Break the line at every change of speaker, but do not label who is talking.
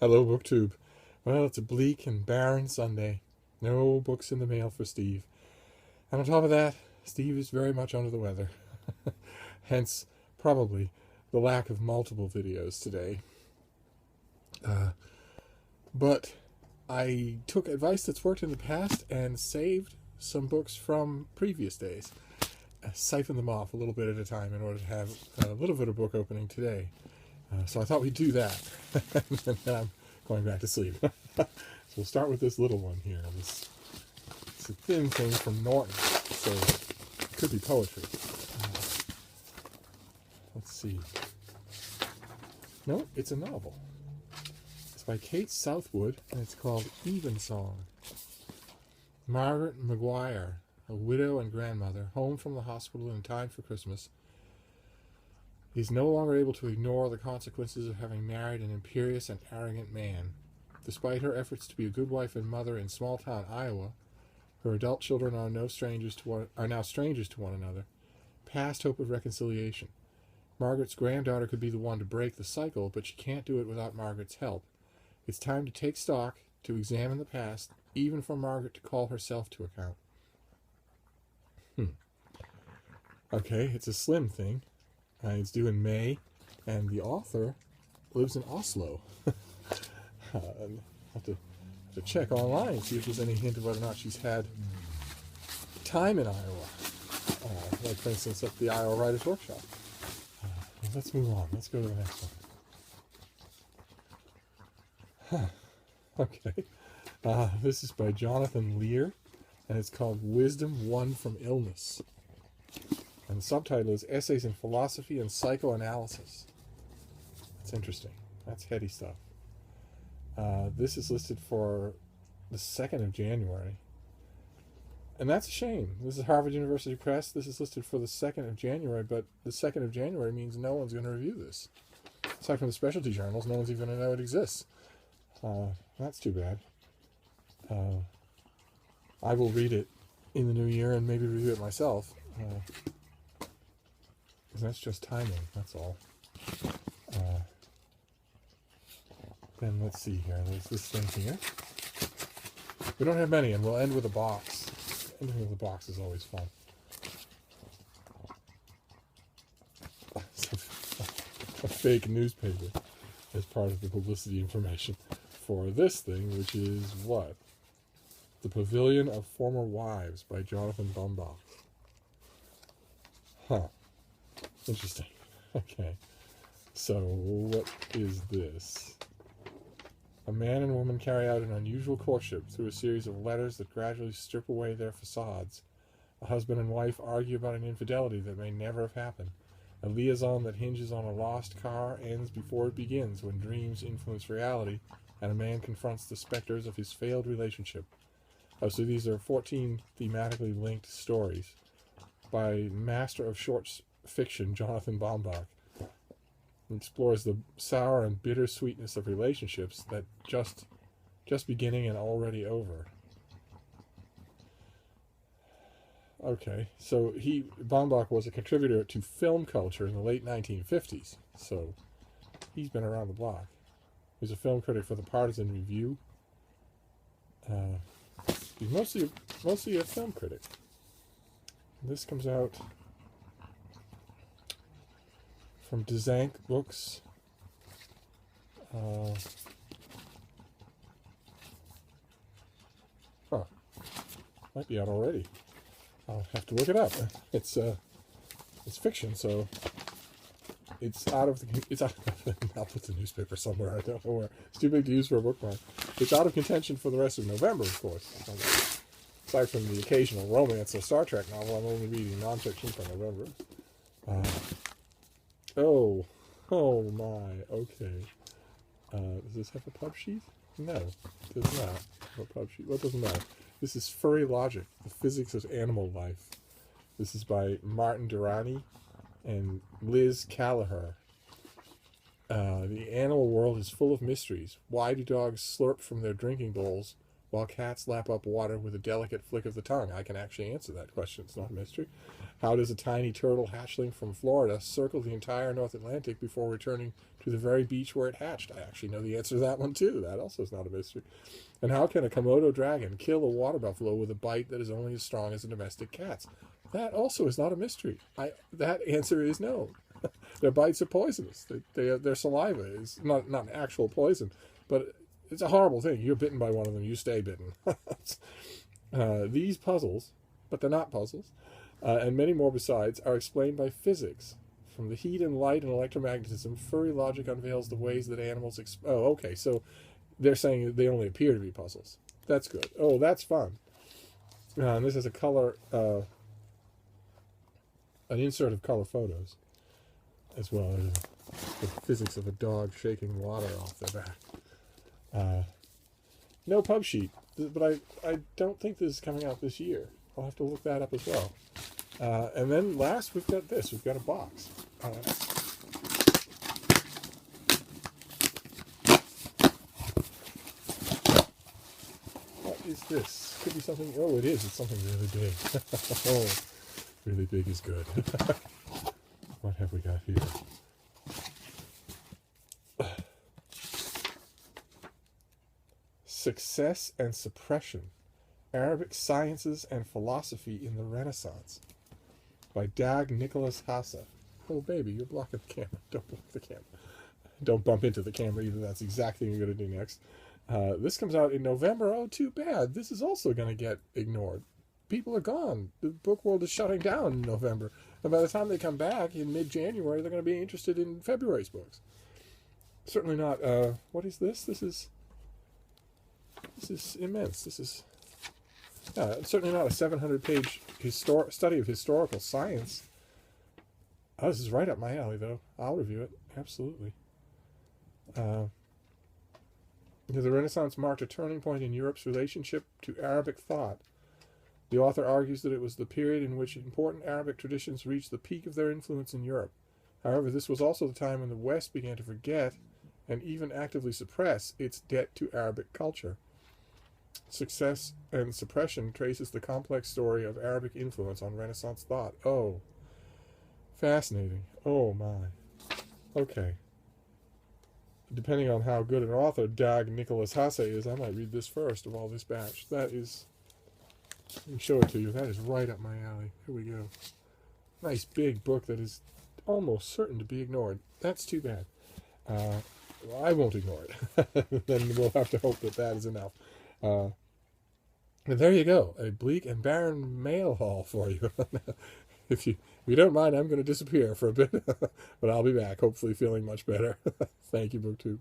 Hello, BookTube. Well, it's a bleak and barren Sunday. No books in the mail for Steve. And on top of that, Steve is very much under the weather. Hence, probably, the lack of multiple videos today. But I took advice that's worked in the past and saved some books from previous days. Siphoned them off a little bit at a time in order to have a little bit of book opening today. So I thought we'd do that. And then I'm going back to sleep. So we'll start with this little one here. It's a thin thing from Norton, so it could be poetry. Let's see. No, it's a novel. It's by Kate Southwood, and it's called Evensong. Margaret Maguire, a widow and grandmother, home from the hospital in time for Christmas, is no longer able to ignore the consequences of having married an imperious and arrogant man. Despite her efforts to be a good wife and mother in small-town Iowa, her adult children are now strangers to one another, past hope of reconciliation. Margaret's granddaughter could be the one to break the cycle, but she can't do it without Margaret's help. It's time to take stock, to examine the past, even for Margaret to call herself to account. Okay, it's a slim thing. It's due in May, and the author lives in Oslo. I'll have to check online and see if there's any hint of whether or not she's had time in Iowa. Like, for instance, at the Iowa Writers' Workshop. Let's move on. Let's go to the next one. Okay. This is by Jonathan Lear, and it's called Wisdom Won from Illness. And the subtitle is Essays in Philosophy and Psychoanalysis. That's interesting. That's heady stuff. This is listed for the 2nd of January. And that's a shame. This is Harvard University Press. This is listed for the 2nd of January, but the 2nd of January means no one's going to review this. Aside from the specialty journals, no one's even going to know it exists. That's too bad. I will read it in the new year and maybe review it myself. Because that's just timing, that's all. Then let's see here. There's this thing here. We don't have many, and we'll end with a box. Ending with a box is always fun. A fake newspaper as part of the publicity information for this thing, which is what? The Pavilion of Former Wives by Jonathan Baumbach. Huh. Interesting. Okay. So, what is this? A man and woman carry out an unusual courtship through a series of letters that gradually strip away their facades. A husband and wife argue about an infidelity that may never have happened. A liaison that hinges on a lost car ends before it begins, when dreams influence reality, and a man confronts the specters of his failed relationship. Oh, so these are 14 thematically linked stories by master of short fiction Jonathan Baumbach. It explores the sour and bitter sweetness of relationships that just beginning and already over. Okay, so Baumbach was a contributor to film culture in the late 1950s, so he's been around the block. He was a film critic for the Partisan Review. He's mostly a film critic. This comes out from Dzank Books. Might be out already. I'll have to look it up. It's fiction, so it's out of I'll put the newspaper somewhere. I don't know where. It's too big to use for a bookmark. It's out of contention for the rest of November, of course. Aside from the occasional romance or Star Trek novel, I'm only reading nonfiction for November. Oh my, okay. Does this have a pub sheet? No, it does not have a pub sheet. Well, it doesn't matter. This is Furry Logic, The Physics of Animal Life. This is by Martin Durrani and Liz Callagher. The animal world is full of mysteries. Why do dogs slurp from their drinking bowls while cats lap up water with a delicate flick of the tongue? I can actually answer that question. It's not a mystery. How does a tiny turtle hatchling from Florida circle the entire North Atlantic before returning to the very beach where it hatched? I actually know the answer to that one too. That also is not a mystery. And how can a Komodo dragon kill a water buffalo with a bite that is only as strong as a domestic cat's? That also is not a mystery. That answer is no. Their bites are poisonous. Their saliva is not an actual poison, but it's a horrible thing. You're bitten by one of them, you stay bitten. These puzzles, but they're not puzzles, and many more besides, are explained by physics. From the heat and light and electromagnetism, furry logic unveils the ways that animals... okay, so they're saying they only appear to be puzzles. That's good. Oh, that's fun. And this is a color... an insert of color photos, as well as the physics of a dog shaking water off their back. No pub sheet, but I don't think this is coming out this year. I'll have to look that up as well. And then last, we've got this. We've got a box. What is this? Could be something... Oh, it is. It's something really big. Oh, really big is good. What have we got here? Success and Suppression, Arabic Sciences and Philosophy in the Renaissance, by Dag Nicholas Hasse. Oh, baby, you're blocking the camera. Don't block the camera. Don't bump into the camera either. That's exactly what you're going to do next. This comes out in November. Oh, too bad. This is also going to get ignored. People are gone. The book world is shutting down in November. And by the time they come back in mid-January, they're going to be interested in February's books. Certainly not... what is this? This is immense. This is certainly not a 700-page study of historical science. Oh, this is right up my alley, though. I'll review it. Absolutely. The Renaissance marked a turning point in Europe's relationship to Arabic thought. The author argues that it was the period in which important Arabic traditions reached the peak of their influence in Europe. However, this was also the time when the West began to forget and even actively suppress its debt to Arabic culture. Success and Suppression traces the complex story of Arabic influence on Renaissance thought. Oh, fascinating. Oh, my. Okay. Depending on how good an author Dag Nicholas Hasse is, I might read this first of all this batch. That is... Let me show it to you. That is right up my alley. Here we go. Nice big book that is almost certain to be ignored. That's too bad. Well, I won't ignore it. Then we'll have to hope that that is enough. And there you go. A bleak and barren mail haul for you. If you don't mind, I'm going to disappear for a bit. But I'll be back, hopefully feeling much better. Thank you, BookTube.